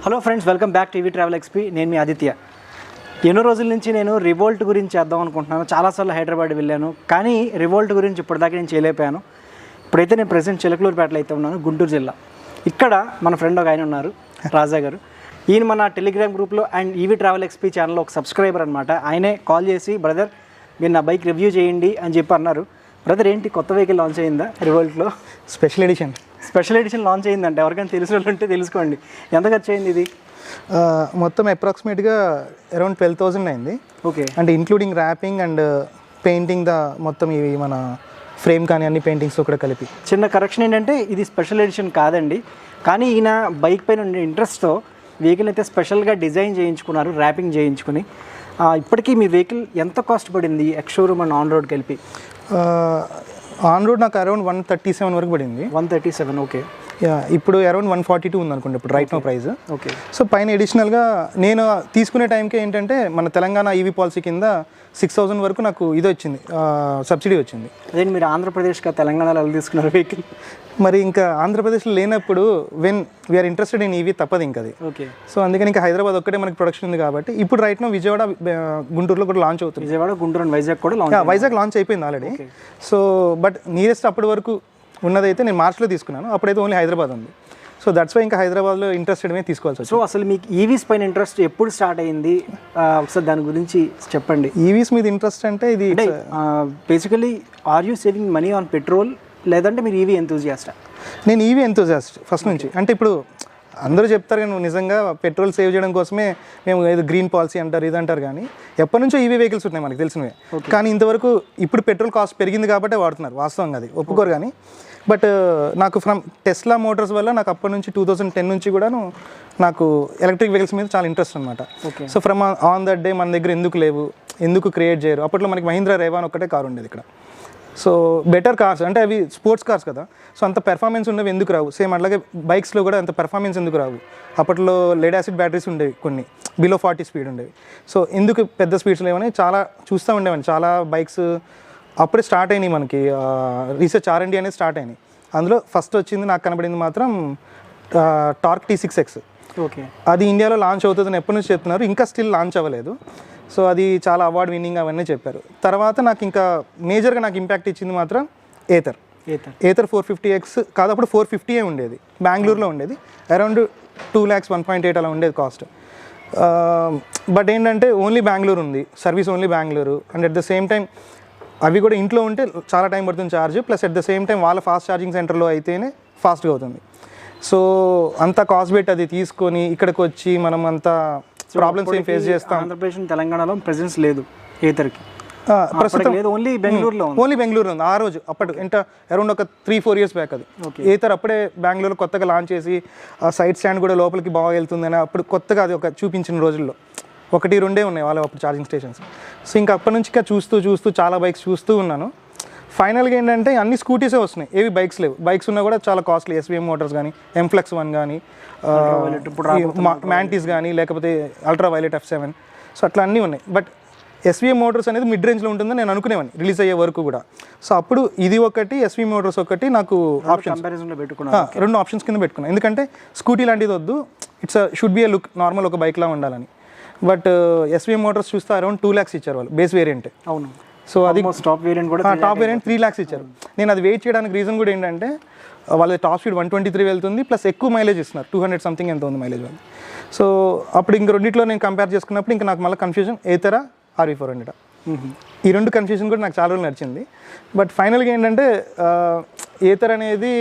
Hello friends, welcome back to EV travel XP. నేను మీ ఆదిత్య. ఎన్నో రోజుల నుంచి నేను రివోల్ట్ గురించి చేద్దాం అనుకుంటున్నాను. చాలాసార్లు హైదరాబాద్ వెళ్ళాను, కానీ రివోల్ట్ గురించి ఇప్పటిదాకా నేను చేయలేకపోయాను. ఇప్పుడైతే నేను ప్రెసెంట్ చిలకలూరుపేటలో అయితే ఉన్నాను, గుంటూరు జిల్లా. ఇక్కడ మన ఫ్రెండ్ ఒక ఆయన ఉన్నారు, రాజా గారు. ఈయన మన టెలిగ్రామ్ గ్రూప్లో అండ్ ఈవీ ట్రావెల్ ఎక్స్పీ ఛానల్లో ఒక సబ్స్క్రైబర్ అనమాట. ఆయనే కాల్ చేసి, బ్రదర్ మీరు నా బైక్ రివ్యూ చేయండి అని చెప్పి అన్నారు. బ్రదర్ ఏంటి కొత్త వెహికల్ లాంచ్ అయిందా రివోల్ట్లో? స్పెషల్ ఎడిషన్ లాంచ్ అయిందంటే ఎవరికైనా తెలిసిన వాళ్ళు ఉంటే తెలుసుకోండి. ఎంత ఖర్చు అయింది ఇది? మొత్తం అప్రాక్సిమేట్గా అరౌండ్ 12,000 అయింది. ఓకే. అంటే ఇంక్లూడింగ్ ర్యాపింగ్ అండ్ పెయింటింగ్ మొత్తం ఇవి మన ఫ్రేమ్ కానీ అన్ని పెయింటింగ్స్ కూడా కలిపి. చిన్న కరెక్షన్ ఏంటంటే ఇది స్పెషల్ ఎడిషన్ కాదండి, కానీ ఈయన బైక్ పైన ఉండే ఇంట్రెస్ట్తో వెహికల్ అయితే స్పెషల్గా డిజైన్ చేయించుకున్నారు, ర్యాపింగ్ చేయించుకుని. ఇప్పటికీ మీ వెహికల్ ఎంత కాస్ట్ పడింది ex showroom and on road కలిపి? ఆన్ రోడ్ నాకు అరౌండ్ 137 వరకు పడింది. 137. ఓకే. ఇప్పుడు అరౌండ్ 142 ఉంది అనుకోండి ఇప్పుడు right now price. Okay. So పైన ఎడిషనల్గా నేను తీసుకునే టైంకి ఏంటంటే మన తెలంగాణ ఈవీ పాలసీ కింద 6,000 వరకు నాకు ఇది వచ్చింది, సబ్సిడీ వచ్చింది. అదే మీరు ఆంధ్రప్రదేశ్గా తెలంగాణలో ఎలా తీసుకున్నారు వెహికల్? మరి ఇంకా ఆంధ్రప్రదేశ్లో లేనప్పుడు when we are interested in EV తప్పదు ఇంకా అది. ఓకే. సో అందుకని ఇంకా హైదరాబాద్ ఒక్కటే మనకి ప్రొడక్షన్ ఉంది కాబట్టి ఇప్పుడు రైట్ నో విజయవాడ, గుంటూరులో కూడా లాంచ్ అవుతుంది. విజయవాడ, గుంటూరు అండ్ వైజాగ్ కూడా వైజాగ్ లాంచ్ అయిపోయింది ఆల్రెడీ. సో బట్ నియరెస్ట్ అప్పటి వరకు ఉన్నదైతే నేను మార్చ్లో తీసుకున్నాను, అప్పుడైతే ఓన్లీ హైదరాబాద్ ఉంది. సో దట్స్ వై ఇంకా హైదరాబాద్లో ఇంట్రెస్టెడ్ తీసుకోవాల్సి వచ్చింది. సో అసలు మీకు ఈవీస్ పైన ఇంట్రెస్ట్ ఎప్పుడు స్టార్ట్ అయింది? ఒకసారి దాని గురించి చెప్పండి. ఈవీస్ మీద ఇంట్రెస్ట్ అంటే ఇది basically are you saving money on petrol, లేదంటే మీరు ఈవీ ఎంతూజియాస్టా? నేను ఈవీ ఎంతూజియాస్ట్ ఫస్ట్ నుంచి. అంటే ఇప్పుడు అందరూ చెప్తారు కానీ నిజంగా పెట్రోల్ సేవ్ చేయడం కోసమే మేము ఏదో గ్రీన్ పాలసీ అంటారు ఇది అంటారు, కానీ ఎప్పటి నుంచో ఈవీ వెహికల్స్ ఉన్నాయి మనకు తెలిసినవి. కానీ ఇంతవరకు ఇప్పుడు పెట్రోల్ కాస్ట్ పెరిగింది కాబట్టి వాడుతున్నారు, వాస్తవంగా అది ఒప్పుకోరు. కానీ బట్ నాకు ఫ్రమ్ టెస్లా మోటార్స్ వల్ల నాకు అప్పటి నుంచి 2010 నుంచి కూడాను నాకు ఎలక్ట్రిక్ వెహికల్స్ మీద చాలా ఇంట్రెస్ట్ అనమాట. So from on that day మన దగ్గర ఎందుకు లేవు, ఎందుకు క్రియేట్ చేయరు? అప్పట్లో మనకి మహీంద్రా రేవాన్ ఒక్కటే కారు ఉండేది ఇక్కడ. సో బెటర్ కార్స్ అంటే అవి స్పోర్ట్స్ కార్స్ కదా, సో అంత పెర్ఫార్మెన్స్ ఉండేవి ఎందుకు రావు? సేమ్ అట్లాగే బైక్స్లో కూడా అంత పెర్ఫార్మెన్స్ ఎందుకు రావు? అప్పట్లో లెడ్ యాసిడ్ బ్యాటరీస్ ఉండేవి, కొన్ని బిలో 40 స్పీడ్ ఉండేవి. సో ఎందుకు పెద్ద స్పీడ్స్ లేవని చాలా చూస్తూ ఉండేవాడిని. చాలా బైక్స్ అప్పుడే స్టార్ట్ అయినాయి మనకి, రీసెర్చ్ R&D అనేది స్టార్ట్ అయినాయి. అందులో ఫస్ట్ వచ్చింది నాకు కనబడింది మాత్రం టార్క్ T6X. ఓకే. అది ఇండియాలో లాంచ్ అవుతుందని ఎప్పటి నుంచి చెప్తున్నారు, ఇంకా స్టిల్ లాంచ్ అవ్వలేదు. సో అది చాలా అవార్డ్ విన్నింగ్ అవన్నీ చెప్పారు. తర్వాత నాకు ఇంకా మేజర్గా నాకు ఇంపాక్ట్ ఇచ్చింది మాత్రం ఏథర్ 450X కాదు, అప్పుడు 450 ఉండేది, బెంగళూరులో ఉండేది. అరౌండ్ 2 lakhs 1.8 అలా ఉండేది కాస్ట్. బట్ ఏంటంటే ఓన్లీ బెంగళూరు ఉంది, service only Bengaluru. And at the same time అవి కూడా ఇంట్లో ఉంటే చాలా టైం పడుతుంది charge, plus at the same time వాళ్ళ ఫాస్ట్ ఛార్జింగ్ సెంటర్లో అయితేనే ఫాస్ట్గా అవుతుంది. సో అంత కాస్ట్ పెట్టి అది తీసుకొని ఇక్కడికి వచ్చి మనం అంతా ప్రాబ్లమ్స్ ఏం ఫేస్ చేస్తాం. ఆంధ్రప్రదేశ్ తెలంగాణలో ప్రెజెన్స్ లేదు ఏథర్కి ప్రస్తుతం, ఓన్లీ బెంగళూరులో ఉంది ఆ రోజు. అప్పుడు ఎంత అరౌండ్ ఒక 3-4 years బ్యాక్ అది. ఏథర్ అప్పుడే బెంగళూరు కొత్తగా లాంచ్ చేసి ఆ సైడ్ స్టాండ్ కూడా లోపలికి బాగా వెళ్తుందని అప్పుడు కొత్తగా అది ఒక చూపించిన రోజుల్లో 1-2 ఉన్నాయి వాళ్ళు అప్పుడు ఛార్జింగ్ స్టేషన్స్. సో ఇంకా అప్పటి నుంచి ఇంకా చూస్తూ చాలా బైక్స్ చూస్తూ ఉన్నాను. ఫైనల్గా ఏంటంటే అన్ని స్కూటీసే వస్తున్నాయి, ఏవి బైక్స్ లేవు. బైక్స్ ఉన్నా కూడా చాలా కాస్ట్లీ, SVM మోటార్స్ కానీ, M-Flex 1 కానీ, మ్యాంటిస్ కానీ, లేకపోతే అల్ట్రా వైలెట్ F7. సో అట్లా అన్నీ ఉన్నాయి. బట్ SVM మోటార్స్ అనేది మిడ్ రేంజ్లో ఉంటుందని నేను అనుకునేవాడిని రిలీజ్ అయ్యే వరకు కూడా. సో అప్పుడు ఇది ఒకటి, SVM మోటార్స్ ఒకటి నాకు ఆప్షన్స్, 2 ఆప్షన్స్ కింద పెట్టుకున్నాను. ఎందుకంటే స్కూటీ లాంటిది వద్దు, should be A look normal ఒక బైక్లా ఉండాలని. బట్ SVM మోటార్స్ చూస్తే అరౌండ్ 2 lakhs ఇచ్చారు వాళ్ళు, బేస్ వేరియంట్. అవును. సో అది టాప్ వేరియంట్ కూడా, టాప్ వేరియంట్ 3 lakhs ఇచ్చారు. నేను అది వెయిట్ చేయడానికి రీజన్ కూడా ఏంటంటే వాళ్ళది టాప్ స్పీడ్ 123 వెళ్తుంది, ప్లస్ ఎక్కువ మైలేజ్ ఇస్తున్నారు, 200 సంథింగ్ ఎంత ఉంది మైలేజ్ వాళ్ళు. సో అప్పుడు ఇంక రెండింటిలో నేను కంపేర్ చేసుకున్నప్పుడు ఇంకా నాకు మళ్ళీ కన్ఫ్యూజన్ ఏతరా RV400. ఈ 2 కన్ఫ్యూజన్ కూడా నాకు చాలా రోజులు నడిచింది. బట్ ఫైనల్గా ఏంటంటే ఏతర్ అనేది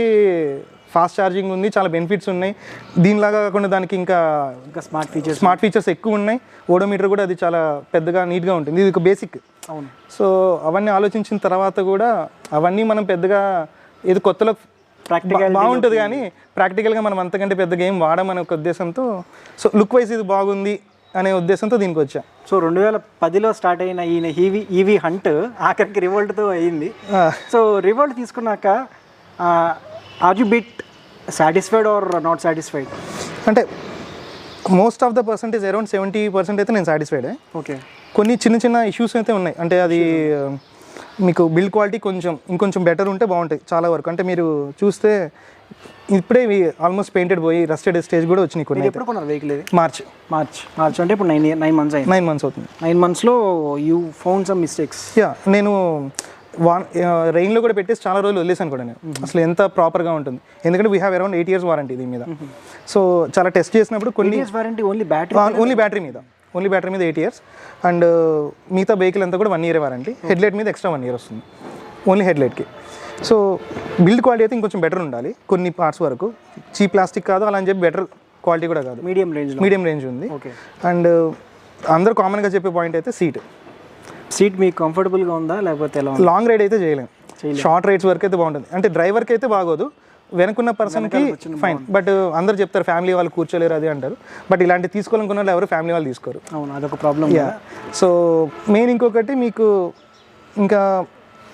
ఫాస్ట్ ఛార్జింగ్ ఉంది, చాలా బెనిఫిట్స్ ఉన్నాయి. దీనిలాగా కాకుండా దానికి ఇంకా స్మార్ట్ ఫీచర్స్ ఎక్కువ ఉన్నాయి. ఓడోమీటర్ కూడా అది చాలా పెద్దగా నీట్గా ఉంటుంది, ఇది ఒక బేసిక్. అవును. సో అవన్నీ ఆలోచించిన తర్వాత కూడా అవన్నీ మనం పెద్దగా ఏదో కొత్తలో బాగుంటుంది కానీ ప్రాక్టికల్గా మనం అంతకంటే పెద్దగా ఏం వాడమనే ఒక ఉద్దేశంతో, సో లుక్ వైజ్ ఇది బాగుంది అనే ఉద్దేశంతో దీనికి వచ్చా. సో 2010లో స్టార్ట్ అయిన ఈయన ఈవీ హంట్ ఆఖరికి రివోల్ట్తో అయ్యింది. సో రివోల్ట్ తీసుకున్నాక are you bit satisfied or not satisfied? అంటే most of the percentage around 70% అయితే నేను సాటిస్ఫైడ్. ఓకే. కొన్ని చిన్న ఇష్యూస్ అయితే ఉన్నాయి. అంటే అది మీకు బిల్డ్ క్వాలిటీ ఇంకొంచెం బెటర్ ఉంటే బాగుంటాయి చాలా వరకు. అంటే మీరు చూస్తే ఇప్పుడే ఇవి ఆల్మోస్ట్ పెయింటెడ్ పోయి రస్టెడ్ స్టేజ్ కూడా వచ్చినాయి కొన్ని. ఎప్పుడు కొన్నారు వెహికల్ ఇది? మార్చ్ అంటే ఇప్పుడు 9 months అయింది. 9 months అవుతుంది. 9 monthsలో యూ ఫౌండ్ సమ్ మిస్టేక్స్. నేను రెయిన్లో కూడా పెట్టేసి చాలా రోజులు వదిలేసాను కూడా నేను. అసలు ఎంత ప్రాపర్గా ఉంటుంది, ఎందుకంటే we have around 8 years warranty దీని మీద. సో చాలా టెస్ట్ చేసినప్పుడు కొన్ని వారంటీ ఓన్లీ బ్యాటరీ మీద 8 years, అండ్ మిగతా వెహికల్ అంతా కూడా 1 year వారంటీ. హెడ్లైట్ మీద ఎక్స్ట్రా 1 year వస్తుంది ఓన్లీ హెడ్లైట్కి. సో బిల్డ్ క్వాలిటీ అయితే ఇంకొంచెం బెటర్ ఉండాలి కొన్ని పార్ట్స్ వరకు. చీప్ ప్లాస్టిక్ కాదు అలా అని చెప్పి బెటర్ క్వాలిటీ కూడా కాదు, మీడియం రేంజ్ ఉంది. అండ్ అందరూ కామన్గా చెప్పే పాయింట్ అయితే సీట్ మీకు కంఫర్టబుల్గా ఉందా లేకపోతే ఎలా? లాంగ్ రైడ్ అయితే చేయలేం, షార్ట్ రైడ్స్ వరకు అయితే బాగుంటుంది. అంటే డ్రైవర్కి అయితే బాగోదు, వెనకున్న పర్సన్కి ఫైన్. బట్ అందరు చెప్తారు ఫ్యామిలీ వాళ్ళు కూర్చోలేరు అది అంటారు. బట్ ఇలాంటి తీసుకోవాలనుకున్న వాళ్ళు ఎవరు ఫ్యామిలీ వాళ్ళు తీసుకోరు. అవును, అదొక ప్రాబ్లం. సో మెయిన్ ఇంకొకటి మీకు ఇంకా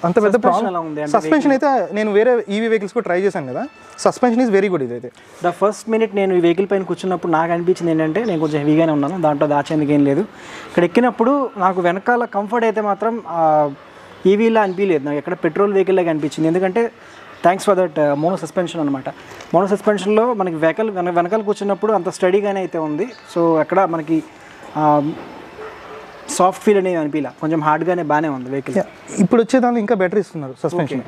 అంత పెద్ద ప్రాబ్లం సస్పెన్షన్ అయితే. నేను వేరే ఈవీ వెహికల్స్ కూడా ట్రై చేశాను కదా, సస్పెన్షన్ ఈజ్ వెరీ గుడ్. ఇదైతే ద ఫస్ట్ మినిట్ నేను ఈ వెహికల్ పైన కూర్చున్నప్పుడు నాకు అనిపించింది ఏంటంటే, నేను కొంచెం హెవీగానే ఉన్నాను, దాంట్లో దాచేందుకు ఏం లేదు. ఇక్కడ ఎక్కినప్పుడు నాకు వెనకాల కంఫర్ట్ అయితే మాత్రం ఈవీలా అనిపించలేదు, నాకు ఎక్కడ పెట్రోల్ వెహికల్ లాగా అనిపించింది. ఎందుకంటే thanks for that mono suspension అనమాట. మోనో సస్పెన్షన్లో మనకి వెనకాల కూర్చున్నప్పుడు అంత స్టడీగానే అయితే ఉంది. సో అక్కడ మనకి సాఫ్ట్ ఫీల్ అనేది అనిపించలే, కొంచెం హార్డ్గానే బాగానే ఉంది వెహికల్. ఇప్పుడు వచ్చే దానిలో ఇంకా బెటర్ ఇస్తున్నారు సస్పెన్షన్.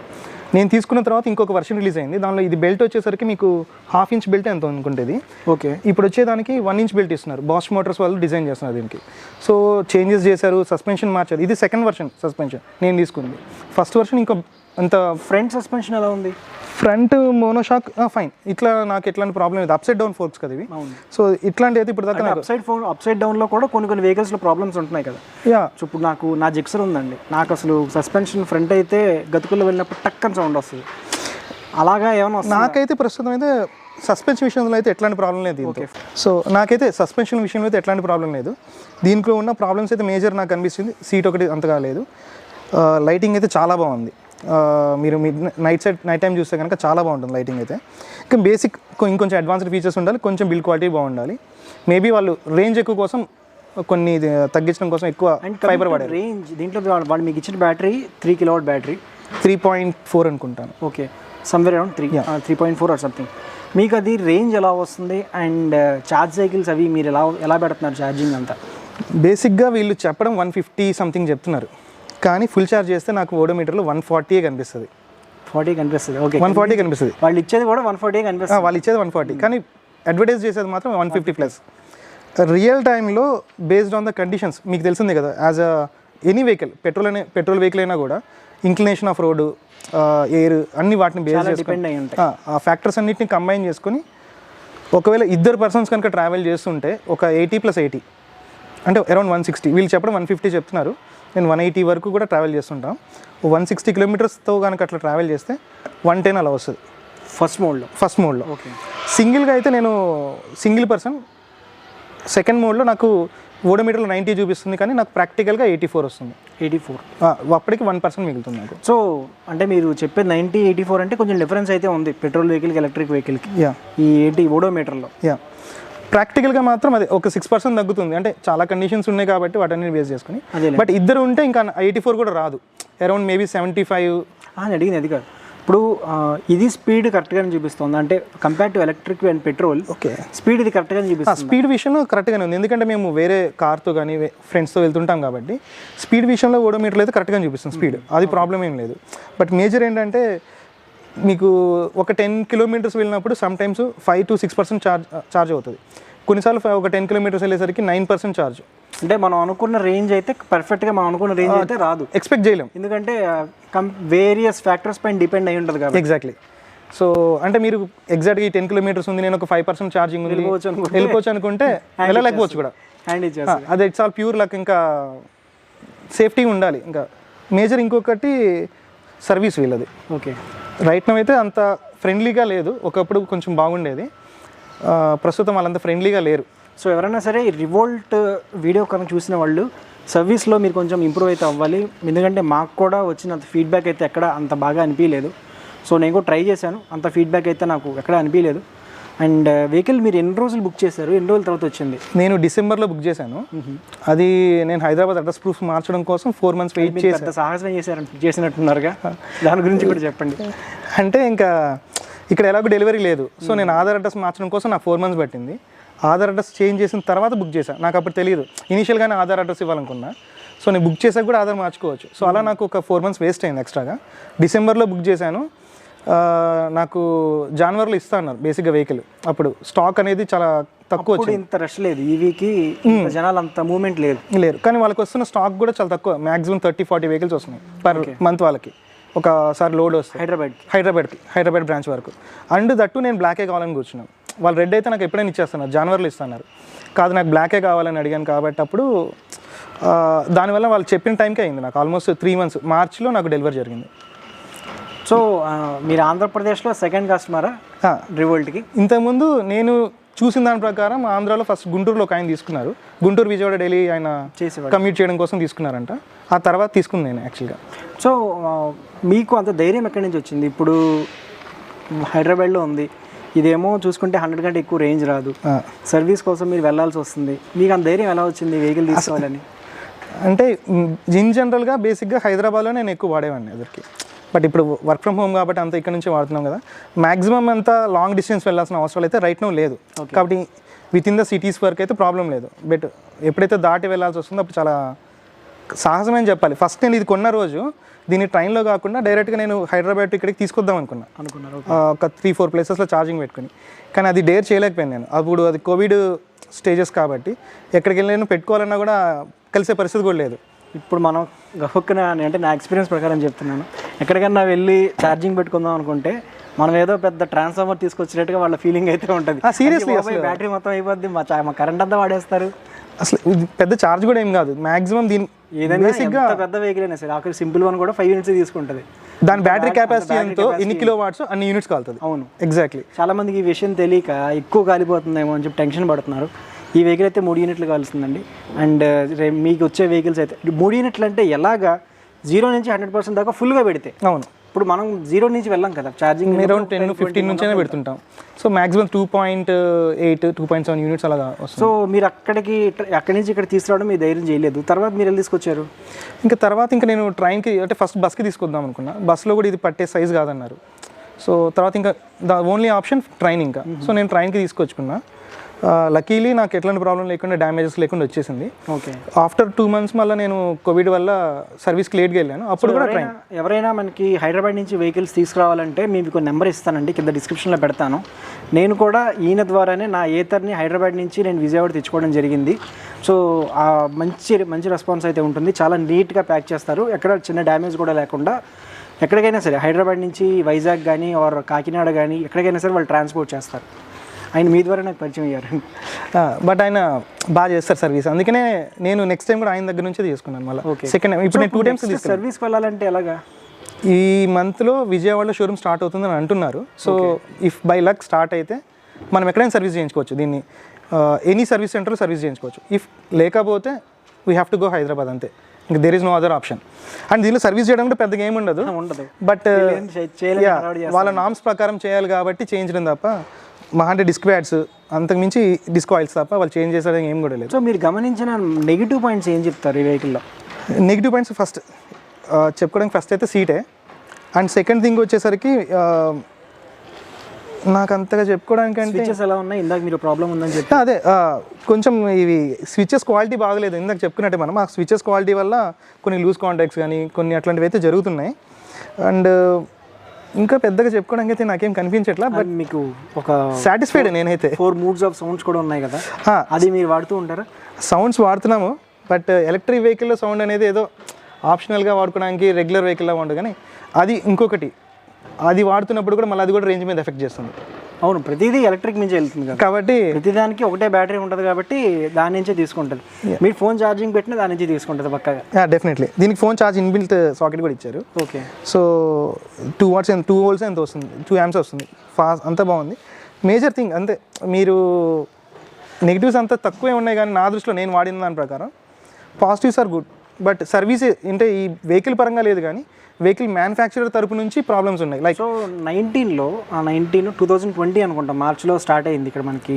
నేను తీసుకున్న తర్వాత ఇంకొక వర్షన్ రిలీజ్ అయింది, దానిలో ఇది బెల్ట్ వచ్చేసరికి మీకు 1/2 inch బెల్ట్ ఎంత అనుకుంటుంది. ఓకే, ఇప్పుడు వచ్చేదానికి 1 inch బెల్ట్ ఇస్తున్నారు. బాష్ మోటార్స్ వాళ్ళు డిజైన్ చేస్తున్నారు దీనికి. సో చేంజెస్ చేశారు, సస్పెన్షన్ మార్చారు. ఇది సెకండ్ వర్షన్ సస్పెన్షన్ నేను తీసుకుంది. ఫస్ట్ వర్షన్ ఇంకో అంత. ఫ్రంట్ సస్పెన్షన్ ఎలా ఉంది? Front monoshock fine. ఇట్లా నాకు ఎట్లాంటి ప్రాబ్లం లేదు, అప్సైడ్ డౌన్ ఫోర్క్స్ కదా ఇవి. సో ఇట్లాంటి అయితే ఇప్పుడు దాకా అప్సైడ్ డౌన్లో కూడా కొన్ని వెహికల్స్లో ప్రాబ్లమ్స్ ఉంటున్నాయి కదా. ఇప్పుడు నా జిక్సర్ ఉందండి, నాకు అసలు సస్పెన్షన్ ఫ్రంట్ అయితే గతుకుల్లో వెళ్ళినప్పుడు టక్కని సౌండ్ వస్తుంది. అలాగా ఏమైనా? నాకైతే ప్రస్తుతం అయితే సస్పెన్షన్ విషయంలో అయితే ఎట్లాంటి ప్రాబ్లం లేదు. ఓకే, సో నాకైతే సస్పెన్షన్ విషయంలో అయితే ఎట్లాంటి ప్రాబ్లం లేదు. దీంట్లో ఉన్న ప్రాబ్లమ్స్ అయితే మేజర్ నాకు అనిపిస్తుంది. సీట్ ఒకటి అంతగా లేదు. లైటింగ్ అయితే చాలా బాగుంది. మీరు నైట్ టైం చూస్తే కనుక చాలా బాగుంటుంది లైటింగ్ అయితే. ఇంకా బేసిక్ ఇంకొంచెం అడ్వాన్స్డ్ ఫీచర్స్ ఉండాలి, కొంచెం బిల్డ్ క్వాలిటీ బాగుండాలి. మేబీ వాళ్ళు రేంజ్ ఎక్కువ కోసం కొన్ని తగ్గించడం కోసం ఎక్కువ ఫైబర్ వాడారు. రేంజ్ దీంట్లో వాళ్ళు మీకు ఇచ్చిన బ్యాటరీ 3 kW బ్యాటరీ, 3.4 అనుకుంటాను. Okay, somewhere around 3.4 or something. మీకు అది రేంజ్ ఎలా వస్తుంది? అండ్ ఛార్జ్ సైకిల్స్ అవి మీరు ఎలా పెడుతున్నారు ఛార్జింగ్ అంతా? బేసిక్గా వీళ్ళు చెప్పడం 150 సంథింగ్ చెప్తున్నారు, కానీ ఫుల్ ఛార్జ్ చేస్తే నాకు ఓడోమీటర్లో 140 కనిపిస్తుంది. 40 కనిపిస్తుంది. ఓకే, 140 కనిపిస్తుంది. వాళ్ళు ఇచ్చేది కూడా 140 కనిపిస్తుంది. వాళ్ళు ఇచ్చేది 140, కానీ అడ్వర్టైజ్ చేసేది మాత్రం 150+. రియల్ టైంలో బేస్డ్ ఆన్ ద కండిషన్స్ మీకు తెలిసిందే కదా, as any vehicle, petrol vehicle అయినా కూడా ఇంక్లినేషన్ ఆఫ్ రోడ్, ఎయిర్ అన్ని వాటిని బేస్ చేసుకుని ఆ ఫ్యాక్టర్స్ అన్నిటిని కంబైన్ చేసుకుని ఒకవేళ 2 persons కనుక ట్రావెల్ చేస్తుంటే ఒక 80+80 అంటే అరౌండ్ 160. వీళ్ళు చెప్పడం 150 చెప్తున్నారు, నేను 180 వరకు కూడా ట్రావెల్ చేస్తుంటాం. 160 kilometers కనుక అట్లా ట్రావెల్ చేస్తే 110 అలా వస్తుంది ఫస్ట్ మోడ్లో. ఓకే, సింగిల్గా అయితే నేను సింగిల్ పర్సన్. సెకండ్ మోడ్లో నాకు ఓడోమీటర్లో 90 చూపిస్తుంది, కానీ నాకు ప్రాక్టికల్గా 84 వస్తుంది. 84 అప్పటికి 1% మిగులుతుంది నాకు. సో అంటే మీరు చెప్పేది 90-84 అంటే కొంచెం డిఫరెన్స్ అయితే ఉంది పెట్రోల్ వెహికల్కి ఎలక్ట్రిక్ వెహికల్కి. ఈ ఓడోమీటర్లో ప్రాక్టికల్గా మాత్రం అదే ఒక 6% తగ్గుతుంది. అంటే చాలా కండిషన్స్ ఉన్నాయి కాబట్టి వాటన్ని బేస్ చేసుకుని. బట్ ఇద్దరు ఉంటే ఇంకా 84 కూడా రాదు, అరౌండ్ మేబీ 75. అడిగింది అది కాదు. ఇప్పుడు ఇది స్పీడ్ కరెక్ట్గానే చూపిస్తుంది అంటే compare to electric and petrol. Okay, speed ఇది కరెక్ట్గానే చూపిస్తుంది. స్పీడ్ విషయంలో కరెక్ట్గానే ఉంది, ఎందుకంటే మేము వేరే కార్తో కానీ ఫ్రెండ్స్తో వెళ్తుంటాం కాబట్టి స్పీడ్ విషయంలో ఓడోమీటర్లు అయితే కరెక్ట్గానే చూపిస్తుంది స్పీడ్, అది ప్రాబ్లం ఏం లేదు. బట్ మేజర్ ఏంటంటే మీకు ఒక 10 kilometers వెళ్ళినప్పుడు సమ్ టైమ్స్ 5 to 6% ఛార్జ్ అవుతుంది. కొన్నిసార్లు ఒక 10 kilometers వెళ్ళేసరికి 9% ఛార్జ్. అంటే మనం అనుకున్న రేంజ్ అయితే పర్ఫెక్ట్గా మనం అనుకున్న రేంజ్ అయితే రాదు, ఎక్స్పెక్ట్ చేయలేం, ఎందుకంటే వేరియస్ ఫ్యాక్టర్స్ పైన డిపెండ్ అయి ఉంటుంది కాబట్టి. ఎగ్జాక్ట్లీ. సో అంటే మీరు ఎగ్జాక్ట్గా 10 kilometers ఉంది, నేను ఒక 5% ఛార్జింగ్ ఉంది, వెళ్ళిపోవచ్చు అనుకుంటే వెళ్ళలేకపోవచ్చు కూడా. అదే ఇట్స్ ఆల్ ప్యూర్ లక్. ఇంకా సేఫ్టీ ఉండాలి. ఇంకా మేజర్ ఇంకొకటి సర్వీస్ వీళ్ళది. ఓకే, రైట్ నౌ అయితే అంత ఫ్రెండ్లీగా లేదు, ఒకప్పుడు కొంచెం బాగుండేది, ప్రస్తుతం వాళ్ళంత ఫ్రెండ్లీగా లేరు. సో ఎవరైనా సరే ఈ రివోల్ట్ వీడియో కనుక చూసిన వాళ్ళు సర్వీస్లో మీరు కొంచెం ఇంప్రూవ్ అయితే అవ్వాలి, ఎందుకంటే మాకు కూడా వచ్చినంత ఫీడ్బ్యాక్ అయితే ఎక్కడ అంత బాగా అనిపించలేదు. సో నేను కూడా ట్రై చేశాను, అంత ఫీడ్బ్యాక్ అయితే నాకు ఎక్కడ అనిపించలేదు. అండ్ వెహికల్ మీరు ఎన్ని రోజులు బుక్ చేశారు, ఎన్ని రోజుల తర్వాత వచ్చింది? నేను డిసెంబర్లో బుక్ చేశాను. అది నేను హైదరాబాద్ అడ్రస్ ప్రూఫ్ మార్చడం కోసం 4 months వెయిట్ చేసి సాహసం చేసినట్టున్నారుగా, దాని గురించి కూడా చెప్పండి. అంటే ఇంకా ఇక్కడ ఎలాగో డెలివరీ లేదు, సో నేను ఆధార్ అడ్రస్ మార్చడం కోసం నాకు 4 months పట్టింది. ఆధార్ అడ్రస్ చేంజ్ చేసిన తర్వాత బుక్ చేశాను. నాకు అప్పుడు తెలియదు, ఇనీషియల్గానే ఆధార్ అడ్రస్ ఇవ్వాలనుకున్నా. సో నేను బుక్ చేసాక కూడా ఆధార్ మార్చుకోవచ్చు. సో అలా నాకు ఒక 4 months వేస్ట్ అయింది ఎక్స్ట్రాగా. డిసెంబర్లో బుక్ చేశాను, నాకు జనవరిలో ఇస్తా అన్నారు బేసిక్గా వెహికల్. అప్పుడు స్టాక్ అనేది చాలా తక్కువ వచ్చింది. ఇంత రష్ లేదు ఈవీకి, జనాలు అంత మూవ్మెంట్ లేరు. కానీ వాళ్ళకి వస్తున్న స్టాక్ కూడా చాలా తక్కువ, మ్యాక్సిమం 30-40 వెహికల్స్ వస్తున్నాయి పర్ మంత్ వాళ్ళకి ఒకసారి లోడ్ వస్తుంది. హైదరాబాద్ బ్రాంచ్ వరకు. అండ్ దట్టు నేను బ్లాకే కావాలని కూర్చున్నాను. వాళ్ళు రెడ్ అయితే నాకు ఎప్పుడైనా ఇచ్చేస్తున్నారు, జనవరిలో ఇస్తున్నారు. కాదు నాకు బ్లాకే కావాలని అడిగాను కాబట్టి అప్పుడు దానివల్ల వాళ్ళు చెప్పిన టైంకే అయింది. నాకు ఆల్మోస్ట్ 3 months, మార్చిలో నాకు డెలివరీ జరిగింది. సో మీరు ఆంధ్రప్రదేశ్లో సెకండ్ కస్టమరా రివోల్ట్కి? ఇంతకుముందు నేను చూసిన దాని ప్రకారం ఆంధ్రాలో ఫస్ట్ గుంటూరులో ఒక ఆయన తీసుకున్నారు. గుంటూరు విజయవాడ డైలీ ఆయన కమ్యూట్ చేయడం కోసం తీసుకున్నారంట. ఆ తర్వాత తీసుకుంది నేను యాక్చువల్గా. సో మీకు అంత ధైర్యం ఎక్కడి నుంచి వచ్చింది? ఇప్పుడు హైదరాబాద్లో ఉంది, ఇదేమో చూసుకుంటే 100 కంటే ఎక్కువ రేంజ్ రాదు, సర్వీస్ కోసం మీరు వెళ్ళాల్సి వస్తుంది. మీకు అంత ధైర్యం ఎలా వచ్చింది వెహికల్ తీసుకోవాలని? అంటే ఇన్ జనరల్గా బేసిక్గా హైదరాబాద్లో నేను ఎక్కువ వాడేవాడిని ఎదురుకి. బట్ ఇప్పుడు వర్క్ ఫ్రమ్ హోమ్ కాబట్టి అంతా ఇక్కడ నుంచి వాడుతున్నాం కదా, మ్యాక్సిమం అంతా లాంగ్ డిస్టెన్స్ వెళ్ళాల్సిన అవసరం అయితే రైట్ నో లేదు. కాబట్టి విత్ ఇన్ ద సిటీస్ వరకు అయితే ప్రాబ్లం లేదు. బట్ ఎప్పుడైతే దాటి వెళ్ళాల్సి వస్తుందో అప్పుడు చాలా సాహసమని చెప్పాలి. ఫస్ట్ నేను ఇది కొన్న రోజు దీన్ని ట్రైన్లో కాకుండా డైరెక్ట్గా నేను హైదరాబాద్ ఇక్కడికి తీసుకొద్దాం అనుకున్నాను, ఒక 3-4 ప్లేసెస్లో ఛార్జింగ్ పెట్టుకుని. కానీ అది డేర్ చేయలేకపోయాను నేను. అప్పుడు అది కోవిడ్ స్టేజెస్ కాబట్టి ఎక్కడికి వెళ్ళి నేను పెట్టుకోవాలన్నా కూడా కలిసే పరిస్థితి కూడా లేదు. ఇప్పుడు మనం గహుక్కున అంటే నా ఎక్స్పీరియన్స్ ప్రకారం చెప్తున్నాను, ఎక్కడికన్నా వెళ్ళి ఛార్జింగ్ పెట్టుకుందాం అనుకుంటే మనం ఏదో పెద్ద ట్రాన్స్ఫార్మర్ తీసుకొచ్చినట్టుగా వాళ్ళ ఫీలింగ్ అయితే ఉంటుంది. సీరియస్లీ బ్యాటరీ మొత్తం అయిపోద్ది, మా కరెంట్ అంతా వాడేస్తారు. అసలు ఇది పెద్ద ఛార్జ్ కూడా ఏం కాదు, మాక్సిమం దీని ఏదైనా పెద్ద వెహికల్ అయినా సరే ఆఖరి సింపుల్ వన్ కూడా 5 units తీసుకుంటుంది. దాని బ్యాటరీ కెపాసిటీ ఎంతో, ఎన్ని కిలోవాట్స్ అన్ని యూనిట్స్ కాలుతుంది. అవును, ఎగ్జాక్ట్లీ. చాలా మందికి ఈ విషయం తెలియక ఎక్కువ కాలిపోతుందేమో అని చెప్పి టెన్షన్ పడుతున్నారు. ఈ వెహికల్ అయితే 3 units కాలుస్తుందండి. అండ్ మీకు వచ్చే వెహికల్స్ అయితే 3 units అంటే ఎలాగా 0 నుంచి 100% దాకా ఫుల్గా పెడితే. అవును, ఇప్పుడు మనం 0 నుంచి వెళ్ళాం కదా ఛార్జింగ్, అరౌండ్ 10-15 నుంచైనా పెడుతుంటాం. సో మాక్సిమం 2.8-2.7 units అలాగా వస్తుంది. సో మీరు అక్కడి నుంచి ఇక్కడ తీసుకురావడం మీరు ధైర్యం చేయలేదు, తర్వాత మీరు వెళ్ళి తీసుకొచ్చారు? ఇంకా తర్వాత నేను ట్రైన్కి అంటే ఫస్ట్ బస్కి తీసుకొద్దాం అనుకున్నా. బస్లో కూడా ఇది పట్టే సైజ్ కాదన్నారు. సో తర్వాత ఇంకా ద ఓన్లీ ఆప్షన్ ట్రైన్. ఇంకా సో నేను ట్రైన్కి తీసుకొచ్చుకున్నా. లక్కీలీ నాకు ఎట్లాంటి ప్రాబ్లం లేకుండా, డ్యామేజెస్ లేకుండా వచ్చేసింది. ఓకే. ఆఫ్టర్ 2 months మళ్ళీ నేను కోవిడ్ వల్ల సర్వీస్కి లేట్గా వెళ్ళాను. అప్పుడు కూడా ట్రైన్. ఎవరైనా మనకి హైదరాబాద్ నుంచి వెహికల్స్ తీసుకురావాలంటే మీకు నెంబర్ ఇస్తానండి, కింద డిస్క్రిప్షన్లో పెడతాను. నేను కూడా ఈయన ద్వారానే నా ఏతర్ని హైదరాబాద్ నుంచి నేను విజయవాడ తెచ్చుకోవడం జరిగింది. సో మంచి రెస్పాన్స్ అయితే ఉంటుంది, చాలా నీట్గా ప్యాక్ చేస్తారు, ఎక్కడ చిన్న డ్యామేజ్ కూడా లేకుండా. ఎక్కడికైనా సరే హైదరాబాద్ నుంచి వైజాగ్ కానీ ఆర్ కాకినాడ కానీ ఎక్కడికైనా సరే వాళ్ళు ట్రాన్స్పోర్ట్ చేస్తారు. ఆయన మీ ద్వారా నాకు పరిచయం అయ్యారు. బట్ ఆయన బాగా చేస్తారు సర్వీస్, అందుకనే నేను నెక్స్ట్ టైం కూడా ఆయన దగ్గర నుంచి తీసుకున్నాను మళ్ళీ. సెకండ్ టైం ఇప్పుడు నేను 2 times సర్వీస్కి వెళ్ళాలంటే ఎలాగా? ఈ మంత్లో విజయవాడలో షోరూమ్ స్టార్ట్ అవుతుందని అంటున్నారు. So if by luck start అయితే మనం ఎక్కడైనా సర్వీస్ చేయించుకోవచ్చు, దీన్ని ఎనీ సర్వీస్ సెంటర్లో సర్వీస్ చేయించుకోవచ్చు. ఇఫ్ లేకపోతే we have to go Hyderabad, అంతే. ఇంకా there is no other option. And దీనిలో సర్వీస్ చేయడం కూడా పెద్దగా ఏమి ఉండదు, బట్ వాళ్ళ నామ్స్ ప్రకారం చేయాలి కాబట్టి చేయించడం తప్ప, మహా అంటే డిస్క్ ప్యాడ్స్, అంతకుమించి డిస్క్ ఆయిల్స్ తప్ప వాళ్ళు చేంజ్ చేసేది ఏం కూడా లేదు. సో మీరు గమనించిన నెగిటివ్ పాయింట్స్ ఏం చెప్తారు ఈ వెహికల్లో? నెగిటివ్ పాయింట్స్ ఫస్ట్ చెప్పుకోవడానికి ఫస్ట్ అయితే సీటే. అండ్ సెకండ్ థింగ్ వచ్చేసరికి నాకు అంతగా చెప్పుకోవడానికి అంటే స్విచెస్ ఎలా ఉన్నాయి, ఇందాక మీరు ప్రాబ్లం ఉందని చెప్పి అదే కొంచెం ఇవి స్విచెస్ క్వాలిటీ బాగలేదు. ఇందాక చెప్పుకున్నట్టే మనం ఆ స్విచెస్ క్వాలిటీ వల్ల కొన్ని లూజ్ కాంటాక్ట్స్ కానీ కొన్ని అట్లాంటివి అయితే జరుగుతున్నాయి. అండ్ ఇంకా పెద్దగా చెప్పుకోవడానికి అయితే నాకేం కనిపించట్లా. బట్ మీకు ఒక సాటిస్ఫైడ్ నేనైతే. 4 moods ఆఫ్ సౌండ్స్ కూడా ఉన్నాయి కదా, అది మీరు వాడుతూ ఉంటారా? సౌండ్స్ వాడుతున్నాము, బట్ ఎలక్ట్రిక్ వెహికల్లో సౌండ్ అనేది ఏదో ఆప్షనల్గా వాడుకోవడానికి, రెగ్యులర్ వెహికల్లో వాడు. కానీ అది ఇంకొకటి, అది వాడుతున్నప్పుడు కూడా మళ్ళీ అది కూడా రేంజ్ మీద ఎఫెక్ట్ చేస్తుంది. అవును, ప్రతిదీ ఎలక్ట్రిక్ నుంచి వెళ్తుంది కదా, కాబట్టి ప్రతిదానికి ఒకటే బ్యాటరీ ఉంటుంది కాబట్టి దాని నుంచే తీసుకుంటుంది. మీరు ఫోన్ ఛార్జింగ్ పెట్టిన దాని నుంచి తీసుకుంటుంది పక్కగా. డెఫినెట్లీ దీనికి ఫోన్ ఛార్జ్ ఇన్బిల్ట్ సాకెట్ కూడా ఇచ్చారు. ఓకే. సో 2 volts ఎంత వస్తుంది, 2 amps వస్తుంది, ఫాస్ట్, అంతా బాగుంది. మేజర్ థింగ్ అంతే, మీరు నెగిటివ్స్ అంతా తక్కువే ఉన్నాయి కానీ నా దృష్టిలో నేను వాడిన దాని ప్రకారం positives are good. But service అంటే ఈ వెహికల్ పరంగా లేదు కానీ వెహికల్ మ్యానుఫ్యాక్చరర్ తరపు నుంచి ప్రాబ్లమ్స్ ఉన్నాయి. లైక్ సో 2020 అనుకుంటా మార్చిలో స్టార్ట్ అయింది ఇక్కడ మనకి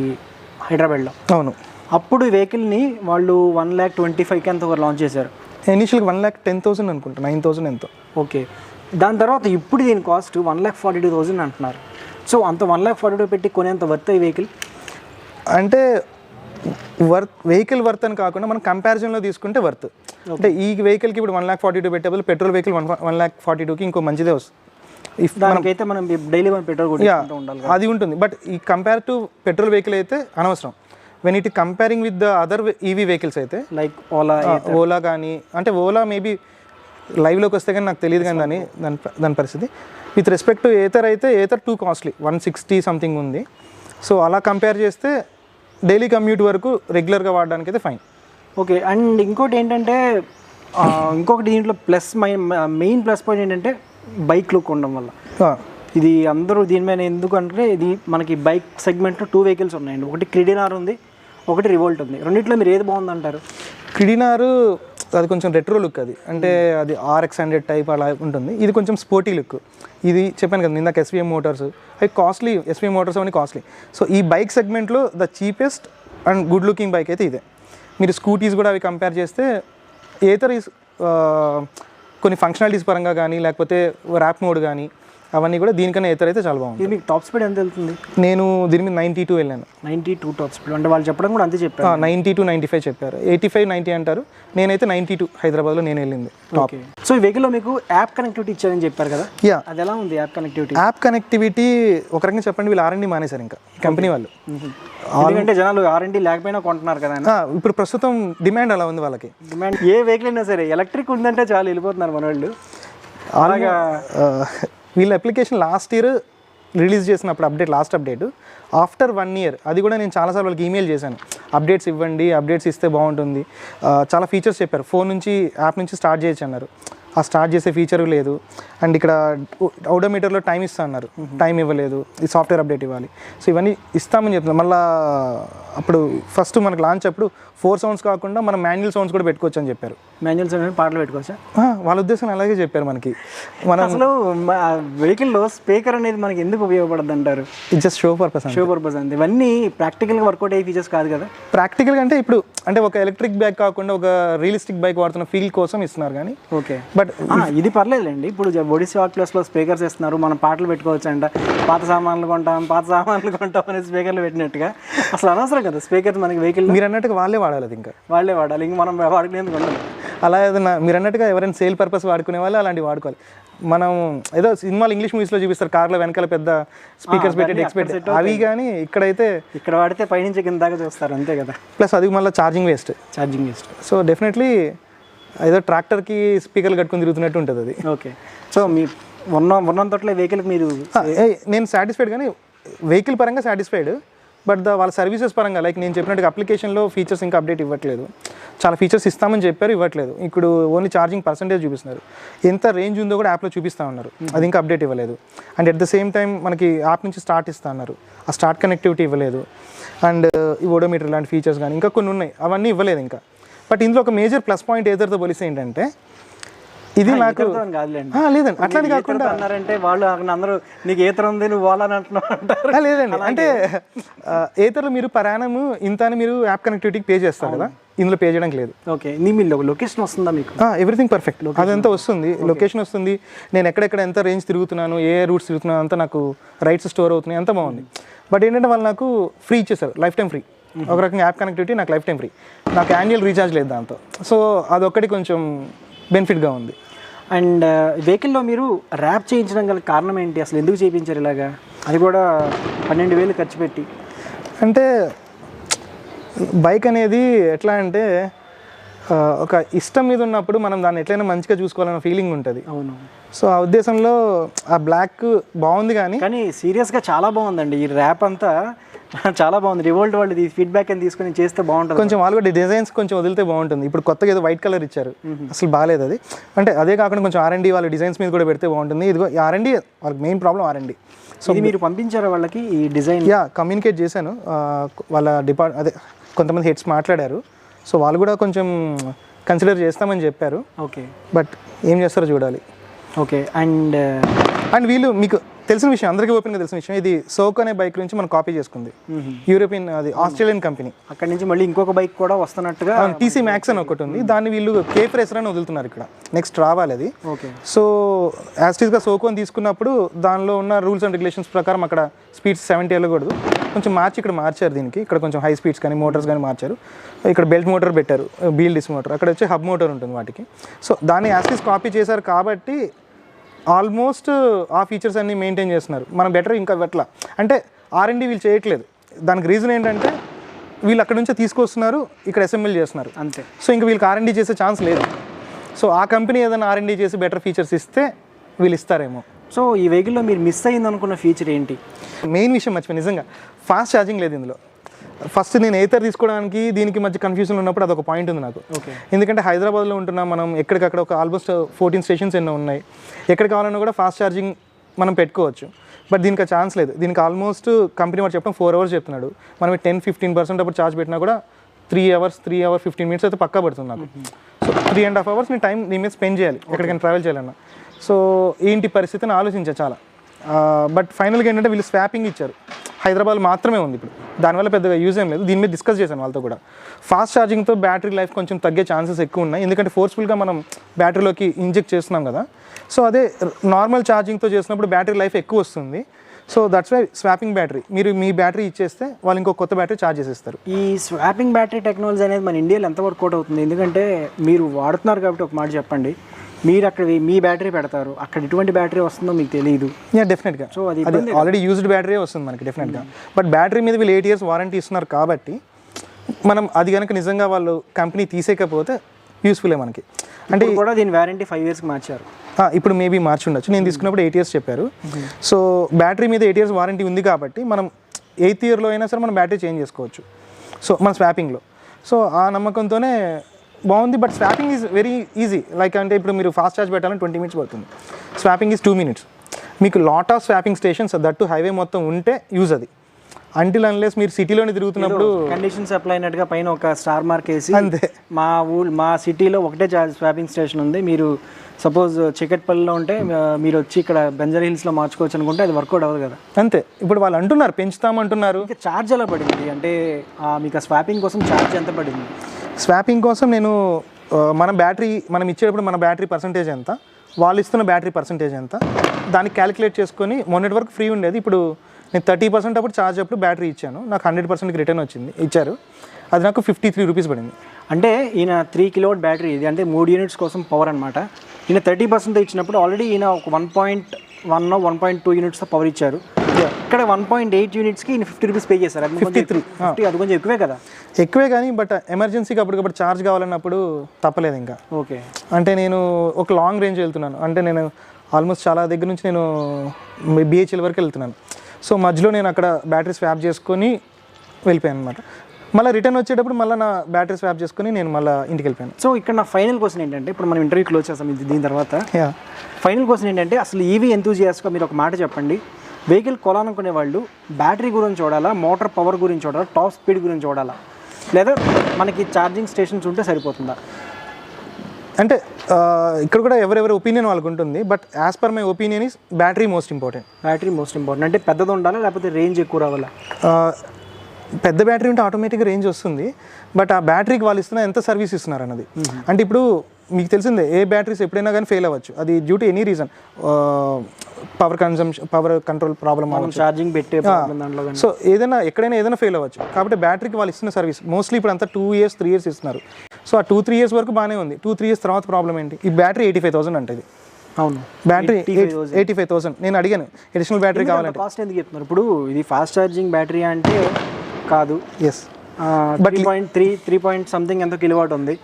హైదరాబాద్లో. అవును, అప్పుడు ఈ వెహికల్ని వాళ్ళు 1,25,000 ఎంత లాంచ్ చేశారు. ఇనిషియల్గా 1,10,000 అనుకుంటా, 9,000 ఎంతో. ఓకే, దాని తర్వాత ఇప్పుడు దీని కాస్ట్ 1,42,000 అంటున్నారు. సో అంత 1,42,000 పెట్టి కొనేంత వర్త్ ఈ వెహికల్ అంటే వెహికల్ వర్త్ అని కాకుండా మనం కంపారిజన్లో తీసుకుంటే వర్త్. అంటే ఈ వెహికల్కి ఇప్పుడు 1,42,000 పెట్టేబుల్ పెట్రోల్ వెహికల్ 1,42,000కి ఇంకో మంచిదే వస్తుంది. ఇఫ్ మనకైతే మనం డైలీ పెట్రోల్ కొట్టుకుంటూ ఉండాలి, అది ఉంటుంది. బట్ ఈ కంపేర్ టు పెట్రోల్ వెహికల్ అయితే అనవసరం. When it comparing with the other EV vehicles అయితే లైక్ ఓలా కానీ, అంటే ఓలా మేబీ లైవ్లోకి వస్తే కానీ నాకు తెలియదు కానీ దాని పరిస్థితి. విత్ రెస్పెక్ట్ టు ఏథర్ అయితే ఏథర్ టూ కాస్ట్లీ, 160 సంథింగ్ ఉంది. సో అలా కంపేర్ చేస్తే డైలీ కమ్యూట్ వరకు రెగ్యులర్గా వాడడానికి అయితే ఫైన్. ఓకే, అండ్ ఇంకోటి ఏంటంటే ఇంకొకటి దీంట్లో మెయిన్ ప్లస్ పాయింట్ ఏంటంటే బైక్ లుక్ ఉండడం వల్ల. ఇది అందరూ దీని మీద ఎందుకంటే ఇది మనకి బైక్ సెగ్మెంట్లో 2 వెహికల్స్ ఉన్నాయండి. ఒకటి క్రిడినార్ ఉంది, ఒకటి రివోల్ట్ ఉంది. రెండిట్లో మీరు ఏది బాగుందంటారు? క్రిడినారు అది కొంచెం రెట్రో లుక్, అది అంటే అది RX100 టైప్ అలా ఉంటుంది. ఇది కొంచెం స్పోర్టీ లుక్. ఇది చెప్పాను కదా ఇందాక SVM మోటార్స్, అవి కాస్ట్లీ. SVM మోటార్స్ అవన్నీ కాస్ట్లీ. సో ఈ బైక్ సెగ్మెంట్లో the cheapest and good looking bike అయితే ఇదే. మీరు స్కూటీస్ కూడా అవి కంపేర్ చేస్తే ఏతర్ కొన్ని ఫంక్షనాలిటీస్ పరంగా కానీ లేకపోతే ర్యాప్ మోడ్ కానీ అవన్నీ కూడా దీనికన్నా ఏతర్ అయితే చాలా బాగుంది. ఇది మీకు టాప్ స్పీడ్ ఎంత వెళ్తుంది? నేను దీని మీద 92 వెళ్ళాను. 92 టాప్ స్పీడ్ అంటే వాళ్ళు చెప్పడం కూడా అంతే చెప్పారు. 90 to 95 చెప్పారు, 85, 90 అంటారు. నేనైతే 92 హైదరాబాద్లో నేను వెళ్ళింది టాప్. సో ఈ వెహికల్లో మీకు యాప్ కనెక్టివిటీ ఇచ్చారని చెప్పారు కదా, యా అది ఎలా ఉంది యాప్ కనెక్టివిటీ? యాప్ కనెక్టివిటీ ఒక రకంగా చెప్పండి, వీళ్ళు R&D మానేశారు ఇంకా కంపెనీ వాళ్ళు. ఎందుకంటే జనాలు R&D లేకపోయినా కొంటున్నారు కదా. ఇప్పుడు ప్రస్తుతం డిమాండ్ అలా ఉంది వాళ్ళకి. డిమాండ్ ఏ వెహికల్ అయినా సరే ఎలక్ట్రిక్ ఉందంటే చాలా వెళ్ళిపోతున్నారు మన వాళ్ళు. అలాగా వీళ్ళ అప్లికేషన్ లాస్ట్ ఇయర్ రిలీజ్ చేసినప్పుడు లాస్ట్ అప్డేట్ ఆఫ్టర్ 1 year, అది కూడా నేను చాలాసార్లు వాళ్ళకి ఈమెయిల్ చేశాను, అప్డేట్స్ ఇవ్వండి, అప్డేట్స్ ఇస్తే బాగుంటుంది. చాలా ఫీచర్స్ చెప్పారు, ఫోన్ నుంచి యాప్ నుంచి స్టార్ట్ చేయొచ్చు అన్నారు. ఆ స్టార్ట్ చేసే ఫీచర్ లేదు. అండ్ ఇక్కడ ఓడోమీటర్లో టైం ఇస్తా అన్నారు, టైం ఇవ్వలేదు. ఈ సాఫ్ట్వేర్ అప్డేట్ ఇవ్వాలి. సో ఇవన్నీ ఇస్తామని చెప్తున్నారు. మళ్ళీ అప్పుడు ఫస్ట్ మనకు లాంచ్ అప్పుడు 4 సౌండ్స్ కాకుండా మనం మాన్యువల్ సౌండ్స్ కూడా పెట్టుకోవచ్చు అని చెప్పారు. మాన్యువల్ సౌండ్ పాటలు పెట్టుకోవచ్చా? వాళ్ళ ఉద్దేశం అలాగే చెప్పారు మనకి. మనం అసలు వెహికల్లో స్పీకర్ అనేది మనకి ఎందుకు ఉపయోగపడద్దు అంటారు? ఇట్స్ జస్ట్ షో పర్పస్ అంతే. ఇవన్నీ ప్రాక్టికల్గా వర్కౌట్ అయ్యే ఫీచర్స్ కాదు కదా. ప్రాక్టికల్గా అంటే ఇప్పుడు అంటే ఒక ఎలక్ట్రిక్ బైక్ కాకుండా ఒక రియలిస్టిక్ బైక్ వాడుతున్న ఫీల్ కోసం ఇస్తున్నారు కానీ. ఓకే, బట్ ఇది పర్లేదులేండి. ఇప్పుడు ఒడిస్సా వాట్ ప్లస్లో స్పీకర్స్ ఇస్తున్నారు, మనం పాటలు పెట్టుకోవచ్చు అంట. పాత సామాన్లు కొంటాం అనే స్పీకర్లు పెట్టినట్టుగా అసలు అనవసరం కదా స్పీకర్స్ మనకి వెహికల్. మీరు అన్నట్టుగా వాళ్ళే వాడాలి, అది ఇంకా వాళ్ళే వాడాలి, ఇంక మనం వాడుకునేందుకు ఉండదు. అలా ఏదైనా మీరు అన్నట్టుగా ఎవరైనా సేల్ పర్పస్ వాడుకునే వాళ్ళు అలాంటివి వాడుకోవాలి. మనం ఏదో సినిమాలు ఇంగ్లీష్ మూవీస్లో చూపిస్తారు, కార్లో వెనకాల పెద్ద స్పీకర్స్ పెట్టి ఎక్స్పెక్ట్ అవి, కానీ ఇక్కడ వాడితే పైనుంచి కింద దాకా చూస్తారు అంతే కదా. ప్లస్ అది మళ్ళీ ఛార్జింగ్ వేస్ట్. సో డెఫినెట్లీ ఏదో ట్రాక్టర్కి స్పీకర్లు కట్టుకుని తిరుగుతున్నట్టు ఉంటుంది అది. ఓకే, సో మీ ఉన్నంతట్లో వెహికల్కి మీరు నేను సాటిస్ఫైడ్, కానీ వెహికల్ పరంగా సాటిస్ఫైడ్. బట్ వాళ్ళ సర్వీసెస్ పరంగా లైక్ నేను చెప్పినట్టుగా అప్లికేషన్లో ఫీచర్స్ ఇంకా అప్డేట్ ఇవ్వట్లేదు. చాలా ఫీచర్స్ ఇస్తామని చెప్పారు, ఇవ్వట్లేదు. ఇప్పుడు ఓన్లీ ఛార్జింగ్ పర్సెంటేజ్ చూపిస్తున్నారు, ఎంత రేంజ్ ఉందో కూడా యాప్లో చూపిస్తూ ఉన్నారు, అది ఇంకా అప్డేట్ ఇవ్వలేదు. And at the same time మనకి యాప్ నుంచి స్టార్ట్ ఇస్తా అన్నారు, ఆ స్టార్ట్ కనెక్టివిటీ ఇవ్వలేదు. అండ్ ఈ ఓడోమీటర్ లాంటి ఫీచర్స్ కానీ ఇంకా కొన్ని ఉన్నాయి, అవన్నీ ఇవ్వలేదు ఇంకా. బట్ ఇందులో ఒక మేజర్ ప్లస్ పాయింట్ ఏదైతే పోలిస్తే ఏంటంటే ఇది నాకు లేదండి అట్లానే కాకుండా అన్నారంటే వాళ్ళు అందరూ నీకు ఏతర్ ఉంది నువ్వు వాళ్ళని అంటున్నావు. లేదండి, అంటే ఏతర్లో మీరు పరాణం ఇంత అని మీరు యాప్ కనెక్టివిటీకి పే చేస్తారు కదా, ఇందులో పే చేయడానికి లేదు. ఓకే, మీ లొకేషన్ వస్తుందా మీకు? ఎవ్రీథింగ్ పర్ఫెక్ట్, అదంతా వస్తుంది, లొకేషన్ వస్తుంది, నేను ఎక్కడెక్కడ ఎంత రేంజ్ తిరుగుతున్నాను, ఏ రూట్స్ తిరుగుతున్నాను అంతా నాకు రైట్స్ స్టోర్ అవుతున్నాయి, అంతా బాగుంది. బట్ ఏంటంటే వాళ్ళు నాకు ఫ్రీ ఇచ్చేసారు, లైఫ్ టైం ఫ్రీ. ఒక రకంగా యాప్ కనెక్టివిటీ నాకు లైఫ్ టైం ఫ్రీ, నాకు యాన్యువల్ రీఛార్జ్ లేదు దాంతో. సో అదొక్కటి కొంచెం బెనిఫిట్గా ఉంది. అండ్ వెహికల్లో మీరు ర్యాప్ చేయించడం గల కారణం ఏంటి, అసలు ఎందుకు చేయించారు ఇలాగా, అది కూడా 12,000 ఖర్చు పెట్టి? అంటే బైక్ అనేది ఎట్లా అంటే ఒక ఇష్టం మీద ఉన్నప్పుడు మనం దాన్ని ఎట్లయినా మంచిగా చూసుకోవాలన్న ఫీలింగ్ ఉంటుంది. అవును. సో ఆ ఉద్దేశంలో ఆ బ్లాక్ బాగుంది, కానీ సీరియస్గా చాలా బాగుందండి ఈ ర్యాప్ అంతా, చాలా బాగుంది. రివోల్ట్ వాళ్ళు ఫీడ్బ్యాక్ అని తీసుకుని చేస్తే బాగుంటుంది. కొంచెం వాళ్ళు కూడా డిజైన్స్ కొంచెం వదిలితే బాగుంటుంది. ఇప్పుడు కొత్తగా ఏదో వైట్ కలర్ ఇచ్చారు, అసలు బాగాలేదు అది. అంటే అదే కాకుండా కొంచెం R&D వాళ్ళ డిజైన్స్ మీద కూడా పెడితే బాగుంటుంది. ఇదిగో R&D వాళ్ళకి మెయిన్ ప్రాబ్లం R&D. సో మీరు పంపించారా వాళ్ళకి ఈ డిజైన్? కమ్యూనికేట్ చేశాను, వాళ్ళ అదే కొంతమంది హెడ్స్ మాట్లాడారు. సో వాళ్ళు కూడా కొంచెం కన్సిడర్ చేస్తామని చెప్పారు. ఓకే బట్ ఏం చేస్తారో చూడాలి. ఓకే. అండ్ వీళ్ళు మీకు తెలిసిన విషయం, అందరికీ ఓపెన్గా తెలిసిన విషయం, ఇది సోక్ అనే బైక్ నుంచి మనం కాపీ చేసుకుంది. యూరోపియన్, అది ఆస్ట్రేలియన్ కంపెనీ. అక్కడ నుంచి మళ్ళీ ఇంకొక బైక్ కూడా వస్తున్నట్టుగా టీసీ మ్యాక్స్ అని ఒకటి ఉంది, దాన్ని వీళ్ళు కేఫ్ రేసర్ అని వదులుతున్నారు ఇక్కడ, నెక్స్ట్ రావాలి అది. ఓకే. సో యాస్టీస్గా సోక్ అని తీసుకున్నప్పుడు దానిలో ఉన్న రూల్స్ అండ్ రెగ్యులేషన్స్ ప్రకారం అక్కడ స్పీడ్స్ 70 వెళ్ళకూడదు, కొంచెం మార్చి ఇక్కడ మార్చారు దీనికి. ఇక్కడ కొంచెం హై స్పీడ్స్ కానీ మోటార్స్ కానీ మార్చారు. ఇక్కడ బెల్ట్ మోటార్ పెట్టారు, బీల్ డిస్ మోటార్, అక్కడ వచ్చి హబ్ మోటార్ ఉంటుంది వాటికి. సో దాన్ని యాస్టీస్ కాపీ చేశారు కాబట్టి ఆల్మోస్ట్ ఆ ఫీచర్స్ అన్నీ మెయింటైన్ చేస్తున్నారు. మనం బెటర్ ఇంకా ఎట్లా అంటే R&D వీళ్ళు చేయట్లేదు. దానికి రీజన్ ఏంటంటే వీళ్ళు అక్కడ నుంచే తీసుకొస్తున్నారు, ఇక్కడ అసెంబ్లీ చేస్తున్నారు అంతే. సో ఇంకా వీళ్ళకి R&D చేసే ఛాన్స్ లేదు. సో ఆ కంపెనీ ఏదైనా R&D చేసి బెటర్ ఫీచర్స్ ఇస్తే వీళ్ళు ఇస్తారేమో. సో ఈ వెహికల్లో మీరు మిస్ అయ్యింది అనుకున్న ఫీచర్ ఏంటి? మెయిన్ విషయం మర్చిపోయి, నిజంగా ఫాస్ట్ ఛార్జింగ్ లేదు ఇందులో. ఫస్ట్ నేను ఏతర్ తీసుకోవడానికి దీనికి మధ్య కన్ఫ్యూజన్ ఉన్నప్పుడు అదొక పాయింట్ ఉంది నాకు. ఎందుకంటే హైదరాబాద్లో ఉంటున్నాం మనం, ఎక్కడికక్కడ ఒక ఆల్మోస్ట్ 14 స్టేషన్స్ ఎన్నో ఉన్నాయి, ఎక్కడ కావాలన్నా కూడా ఫాస్ట్ ఛార్జింగ్ మనం పెట్టుకోవచ్చు. బట్ దీనికి ఛాన్స్ లేదు. దీనికి ఆల్మోస్ట్ కంపెనీ వాడు చెప్పడం 4 hours చెప్తున్నాడు, మనం 10-15% అప్పుడు ఛార్జ్ పెట్టినా కూడా 3 hours 15 minutes అయితే పక్కా పడుతుంది నాకు. సో 3.5 hours నేను టైం దీని మీద స్పెండ్ చేయాలి ఎక్కడికైనా ట్రావెల్ చేయాలన్నా. సో ఏంటి పరిస్థితిని ఆలోచించా చాలా. బట్ ఫైనల్గా ఏంటంటే వీళ్ళు స్వాపింగ్ ఇచ్చారు, హైదరాబాద్ మాత్రమే ఉంది ఇప్పుడు, దానివల్ల పెద్దగా యూజ్ ఏం లేదు. దీని మీద డిస్కస్ చేశాను వాళ్ళతో కూడా. ఫాస్ట్ ఛార్జింగ్తో బ్యాటరీ లైఫ్ కొంచెం తగ్గే ఛాన్సెస్ ఎక్కువ ఉన్నాయి, ఎందుకంటే ఫోర్స్ఫుల్గా మనం బ్యాటరీలోకి ఇంజెక్ట్ చేస్తున్నాం కదా. సో అదే నార్మల్ ఛార్జింగ్తో చేసినప్పుడు బ్యాటరీ లైఫ్ ఎక్కువ వస్తుంది. So that's why swapping battery, మీరు మీ బ్యాటరీ ఇచ్చేస్తే వాళ్ళు ఇంకో కొత్త బ్యాటరీ ఛార్జ్ చేసేస్తారు. ఈ స్వాపింగ్ బ్యాటరీ టెక్నాలజీ అనేది మన ఇండియాలో ఎంత వర్కౌట్ అవుతుంది? ఎందుకంటే మీరు వాడుతున్నారు కాబట్టి ఒక మాట చెప్పండి, మీరు అక్కడ మీ బ్యాటరీ పెడతారు, అక్కడ ఎటువంటి బ్యాటరీ వస్తుందో మీకు తెలియదు. డెఫినెట్గా. సో అది ఆల్రెడీ యూజ్డ్ బ్యాటరీ వస్తుంది మనకి డెఫినెట్గా. బట్ బ్యాటరీ మీద వీళ్ళు 8 years వారంటీ ఇస్తున్నారు కాబట్టి మనం అది కనుక నిజంగా వాళ్ళు కంపెనీ తీసేయకపోతే యూస్ఫుల్లే మనకి. అంటే కూడా దీని వారంటీ 5 yearsకి మార్చారు. ఇప్పుడు మేబీ మార్చి ఉండొచ్చు, నేను తీసుకున్నప్పుడు 8 years చెప్పారు. సో బ్యాటరీ మీద 8 years వారంటీ ఉంది కాబట్టి మనం 8th yearలో అయినా సరే మనం బ్యాటరీ చేంజ్ చేసుకోవచ్చు. సో మన స్వాపింగ్లో, సో ఆ నమ్మకంతోనే బాగుంది. But swapping is very easy. Like అంటే ఇప్పుడు మీరు ఫాస్ట్ ఛార్జ్ పెట్టాలని 20 minutes పడుతుంది, స్వాపింగ్ ఈజ్ 2 minutes. మీకు lot of swapping stations that highway మొత్తం ఉంటే యూజ్ అది. అంటిల్ అన్లెస్ మీరు సిటీలోనే తిరుగుతున్నప్పుడు కండిషన్స్ అప్లై అయినట్టుగా పైన ఒక స్టార్ మార్క్ వేసి అంతే. మా సిటీలో ఒకటే స్వాపింగ్ స్టేషన్ ఉంది, మీరు సపోజ్ చికెట్పల్లిలో ఉంటే మీరు వచ్చి ఇక్కడ బెంజర్ హిల్స్లో మార్చుకోవచ్చు అనుకుంటే అది వర్కౌట్ అవ్వదు కదా. అంతే. ఇప్పుడు వాళ్ళు అంటున్నారు పెంచుతామంటున్నారు. ఇంకా ఛార్జ్ ఎలా పడింది అంటే మీకు ఆ స్వాపింగ్ కోసం ఛార్జ్ ఎంత పడింది? స్వాపింగ్ కోసం నేను మనం ఇచ్చేటప్పుడు మన బ్యాటరీ పర్సంటేజ్ ఎంత, వాళ్ళు ఇస్తున్న బ్యాటరీ పర్సంటేజ్ ఎంత, దాన్ని క్యాలిక్యులేట్ చేసుకొని మొన్నటి వరకు ఫ్రీ ఉండేది, ఇప్పుడు నేను 30% అప్పుడు ఛార్జ్ అప్పుడు బ్యాటరీ ఇచ్చాను, నాకు 100%కి రిటర్న్ ఇచ్చారు, అది నాకు 53 rupees పడింది. అంటే ఈయన 3 kilowatt బ్యాటరీ ఇది, అంటే 3 units కోసం పవర్ అనమాట. ఈయన 30% ఇచ్చినప్పుడు ఆల్రెడీ ఈయన ఒక 1.1 1.2 units పవర్ ఇచ్చారు. ఇక్కడ 1.8 unitsకి ఈయన 50 rupees పే చేశారు. 53 అది కొంచెం ఎక్కువే కదా. ఎక్కువే కానీ బట్ ఎమర్జెన్సీకి అప్పటికప్పుడు ఛార్జ్ కావాలన్నప్పుడు తప్పలేదు ఇంకా. ఓకే. అంటే నేను ఒక లాంగ్ రేంజ్ వెళ్తున్నాను, అంటే నేను ఆల్మోస్ట్ చాలా దగ్గర నుంచి నేను BHL వరకు వెళ్తున్నాను. సో మధ్యలో నేను అక్కడ బ్యాటరీ స్వాప్ చేసుకొని వెళ్ళిపోయాను అనమాట. మళ్ళీ రిటర్న్ వచ్చేటప్పుడు మళ్ళీ నా బ్యాటరీ స్వాప్ చేసుకొని నేను మళ్ళీ ఇంటికి వెళ్ళిపోయాను. సో ఇక్కడ నా ఫైనల్ క్వశ్చన్ ఏంటంటే, ఇప్పుడు మనం ఇంటర్వ్యూ క్లోజ్ చేస్తాం దీని తర్వాత, ఫైనల్ క్వశ్చన్ ఏంటంటే, అసలు ఈవీ ఎంతూజియాస్ట్గా మీరు ఒక మాట చెప్పండి. వెహికల్ కొనాలనుకునే వాళ్ళు బ్యాటరీ గురించి చూడాలా, మోటార్ పవర్ గురించి చూడాలా, టాప్ స్పీడ్ గురించి చూడాలా, లేదా మనకి ఛార్జింగ్ స్టేషన్స్ ఉంటే సరిపోతుందా? అంటే ఇక్కడ కూడా ఎవరెవరి ఒపీనియన్ వాళ్ళకు ఉంటుంది. But as per my opinion is battery most important. Battery most important అంటే పెద్దది ఉండాలా లేకపోతే రేంజ్ ఎక్కువ రావాలా? పెద్ద బ్యాటరీ ఉంటే ఆటోమేటిక్గా రేంజ్ వస్తుంది. బట్ ఆ బ్యాటరీకి వాళ్ళు ఇస్తున్న ఎంత సర్వీస్ ఇస్తున్నారు అన్నది. అంటే ఇప్పుడు మీకు తెలిసిందే, ఏ బ్యాటరీస్ ఎప్పుడైనా కానీ ఫెయిల్ అవ్వచ్చు, అది due to any reason, power control problem అవ్వచ్చు, ఛార్జింగ్ పెట్టే దాంట్లో. సో ఎక్కడైనా ఏదైనా ఫెయిల్ అవ్వచ్చు. కాబట్టి బ్యాటరీకి వాళ్ళు ఇస్తున్న సర్వీస్ మోస్ట్లీ ఇప్పుడు అంతా 2 years 3 years ఇస్తున్నారు. సో ఆ 2-3 years వరకు బాగానే ఉంది. 2-3 years తర్వాత ప్రాబ్లం ఏంటి? ఈ బ్యాటరీ 85,000 అంటే ఇది. అవును, బ్యాటరీ 85,000. నేను అడిగాను అడిషనల్ బ్యాటరీ కావాలంటే. కాస్ట్ ఎందుకు చెప్తున్నారు? ఇప్పుడు ఇది ఫాస్ట్ ఛార్జింగ్ బ్యాటరీ అంటే కాదు. ఎస్, బట్ 3 సంథింగ్ ఎంతో కిలోవాట్ ఉంది.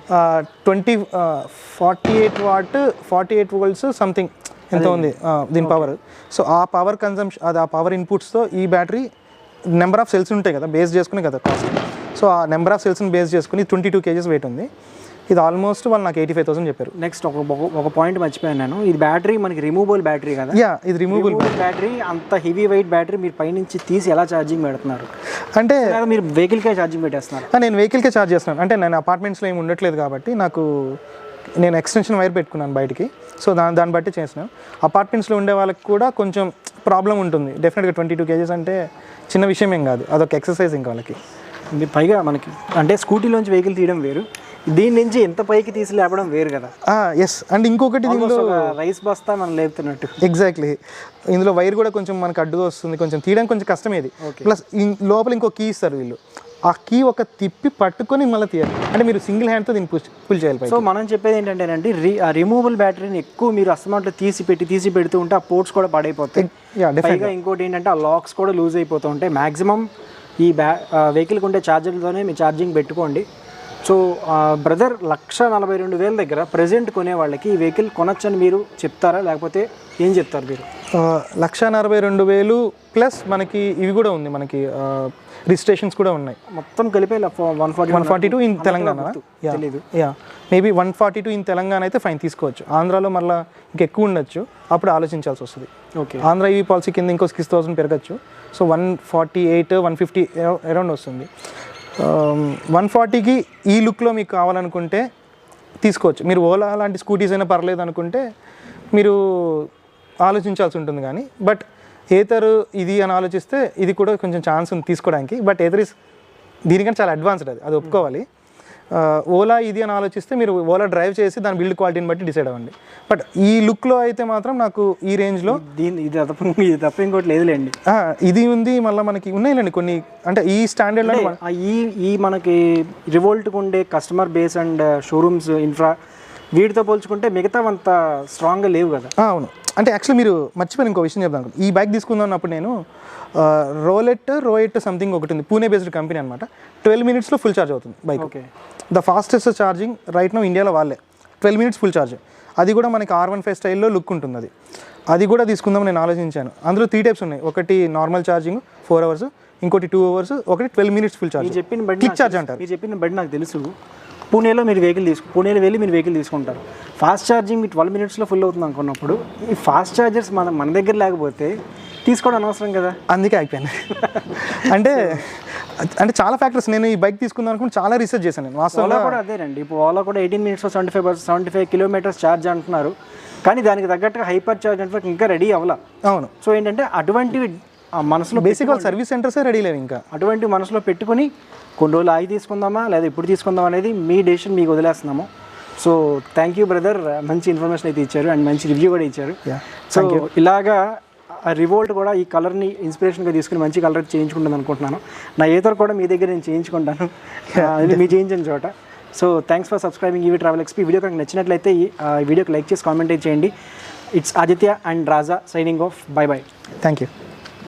48 volts సంథింగ్ ఎంత ఉంది దీని పవర్. సో ఆ పవర్ కన్జంప్షన్, అది ఆ పవర్ ఇన్పుట్స్తో ఈ బ్యాటరీ నెంబర్ ఆఫ్ సెల్స్ ఉంటాయి కదా, బేస్ చేసుకుని కదా కాస్ట్. సో ఆ నెంబర్ ఆఫ్ సెల్స్ని బేస్ చేసుకుని 22 kgs వెయిట్ ఉంది. ఇది ఆల్మోస్ట్ వాళ్ళు నాకు 85,000 చెప్పారు. నెక్స్ట్ ఒక పాయింట్ మర్చిపోయాను నేను, ఇది బ్యాటరీ మనకి రిమూవబుల్ బ్యాటరీ కదా? యా, ఇది రిమూవబుల్ బ్యాటరీ. అంత హెవీ వెయిట్ బ్యాటరీ మీరు పైనుంచి తీసి ఎలా ఛార్జింగ్ పెడుతున్నారు? అంటే మీరు వెహికల్కే ఛార్జింగ్ పెట్టేస్తున్నారు? నేను వెహికల్కే ఛార్జ్ చేస్తున్నాను. అంటే నేను అపార్ట్మెంట్స్లో ఏమి ఉండట్లేదు కాబట్టి నేను ఎక్స్టెన్షన్ వైర్ పెట్టుకున్నాను బయటికి. సో దాన్ని బట్టి చేసినాను. అపార్ట్మెంట్స్లో ఉండే వాళ్ళకి కూడా కొంచెం ప్రాబ్లం ఉంటుంది డెఫినెట్గా. 22 kgs అంటే చిన్న విషయం ఏం కాదు, అదొక ఎక్సర్సైజ్ ఇంకా వాళ్ళకి. పైగా మనకి అంటే స్కూటీలోంచి వెహికల్ తీయడం వేరు, దీని నుంచి ఎంత పైకి తీసి లేపడం వేరు కదా? ఎస్. అండ్ ఇంకొకటి దీనిలో రైస్ బస్తా మనం లేపుతున్నట్టు. ఎగ్జాక్ట్లీ. ఇందులో వైర్ కూడా కొంచెం మనకు అడ్డుగా వస్తుంది, కొంచెం తీయడం కొంచెం కష్టమేది. ప్లస్ లోపల ఇంకో కీ ఇస్తారు వీళ్ళు, ఆ కీ ఒక తిప్పి పట్టుకొని మళ్ళీ తీయాలి. అంటే మీరు సింగిల్ హ్యాండ్తో దీన్ని పుల్ చేయాలి. సో మనం చెప్పేది ఏంటంటే రిమూవబుల్ బ్యాటరీని ఎక్కువ మీరు అసమాట్లో తీసి పెడుతూ ఉంటే ఆ పోర్ట్స్ కూడా పడైపోతాయి. పైగా ఇంకోటి ఏంటంటే ఆ లాక్స్ కూడా లూజ్ అయిపోతూ ఉంటాయి. మ్యాక్సిమం ఈ వెహికల్కి ఉండే ఛార్జర్లతోనే మీరు ఛార్జింగ్ పెట్టుకోండి. సో బ్రదర్, 1,42,000 దగ్గర ప్రజెంట్ కొనే వాళ్ళకి ఈ వెహికల్ కొనొచ్చని మీరు చెప్తారా, లేకపోతే ఏం చెప్తారు మీరు? 1,42,000 ప్లస్ మనకి ఇవి కూడా ఉంది, మనకి రిజిస్ట్రేషన్స్ కూడా ఉన్నాయి. మొత్తం కలిపి 142 ఇన్ తెలంగాణ. తెలీదు. మేబీ 142 ఇన్ తెలంగాణ అయితే ఫైన్ తీసుకోవచ్చు. ఆంధ్రాలో మళ్ళీ ఇంకెక్కువ ఉండొచ్చు, అప్పుడు ఆలోచించాల్సి వస్తుంది. ఓకే. ఆంధ్ర ఈ పాలసీ కింద ఇంకో 6,000 పెరగచ్చు. సో 148, 150 అరౌండ్ వస్తుంది. 140కి ఈ లుక్లో మీకు కావాలనుకుంటే తీసుకోవచ్చు. మీరు ఓలా లాంటి స్కూటీస్ అయినా పర్లేదు అనుకుంటే మీరు ఆలోచించాల్సి ఉంటుంది. కానీ బట్ ఏతర్ ఇది అని ఆలోచిస్తే ఇది కూడా కొంచెం ఛాన్స్ ఉంది తీసుకోవడానికి. బట్ ఏతర్ ఇస్ దీనికంటే చాలా అడ్వాన్స్డ్, అది ఒప్పుకోవాలి. ఓలా ఇది అని ఆలోచిస్తే మీరు ఓలా డ్రైవ్ చేసి దాని బిల్డ్ క్వాలిటీని బట్టి డిసైడ్ అవ్వండి. బట్ ఈ లుక్లో అయితే మాత్రం నాకు ఈ రేంజ్లో ఇది తప్ప ఇంకోటి లేదులేండి. ఇది ఉంది. మళ్ళీ మనకి ఉన్నాయిలేండి కొన్ని, అంటే ఈ స్టాండర్డ్లో ఈ మనకి రివోల్ట్కి ఉండే customer base and showrooms infra వీటితో పోల్చుకుంటే మిగతా అంత స్ట్రాంగ్గా లేవు కదా? అవును. అంటే యాక్చువల్లీ మీరు మర్చిపోయిన ఇంకో విషయం చెప్తాను. ఈ బైక్ తీసుకుందాన్నప్పుడు నేను రోయెట్ సంథింగ్ ఒకటి ఉంది, పూణే బేస్డ్ కంపెనీ అనమాట. 12 minutesలో ఫుల్ ఛార్జ్ అవుతుంది bike. Okay. The fastest charging right now ఇండియాలో వాళ్ళే. 12 minutes ఫుల్ ఛార్జ్. అది కూడా మనకి R15 స్టైల్లో లుక్ ఉంటుంది. అది కూడా తీసుకుందాం నేను ఆలోచించాను. అందులో 3 types ఉన్నాయి. ఒకటి నార్మల్ ఛార్జింగ్ 4 hours, ఇంకోటి 2 hours, ఒకటి 12 minutes full charge. Click charge అంటారు. మీరు చెప్పిన బట్టి నాకు తెలుసు. పూణేలో పూణేలో వెళ్ళి మీరు వెహికల్ తీసుకుంటారు. ఫాస్ట్ ఛార్జింగ్ 12 minutesలో ఫుల్ అవుతుంది అనుకున్నప్పుడు ఈ ఫాస్ట్ ఛార్జర్స్ మన దగ్గర లేకపోతే తీసుకోవడం అనవసరం కదా? అందుకే అయిపోయాను. అంటే చాలా ఫ్యాక్టర్స్. నేను ఈ బైక్ తీసుకుందాం అనుకుంటే చాలా రీసెర్చ్ చేశాను నేను. వాస్తవంగా కూడా అదేనండి. ఇప్పుడు ఓలా కూడా 18 minutesలో 75 kilometers ఛార్జ్ అంటున్నారు. కానీ దానికి తగ్గట్టుగా హైపర్ ఛార్జ్ నెట్వర్క్ ఇంకా రెడీ అవ్వాల. అవును. సో ఏంటంటే అటువంటివి మనసులో బేసిక్ సర్వీస్ సెంటర్సే రెడీ లేవు ఇంకా. అటువంటి మనసులో పెట్టుకుని కొన్ని రోజులు ఆగి తీసుకుందామా లేదా ఇప్పుడు తీసుకుందాం అనేది మీ డెసిషన్, మీకు వదిలేస్తున్నాము. సో థ్యాంక్ యూ బ్రదర్, మంచి ఇన్ఫర్మేషన్ అయితే ఇచ్చారు అండ్ మంచి రివ్యూ కూడా ఇచ్చారు. సో ఇలాగా రివోల్ట్ కూడా ఈ కలర్ని ఇన్స్పిరేషన్గా తీసుకుని మంచి కలర్ చేయించుకుంటుంది అనుకుంటున్నాను. నా ఏతర్ కూడా మీ దగ్గర నేను చేయించుకుంటాను, మీ చేయించిన చోట. So thanks for subscribing EV travel XP. Video కనుక నచ్చినట్లయితే ఈ వీడియోకి లైక్ చేసి కామెంట్ చేయండి. It's Aditya and Raja signing off. By by. Thank you.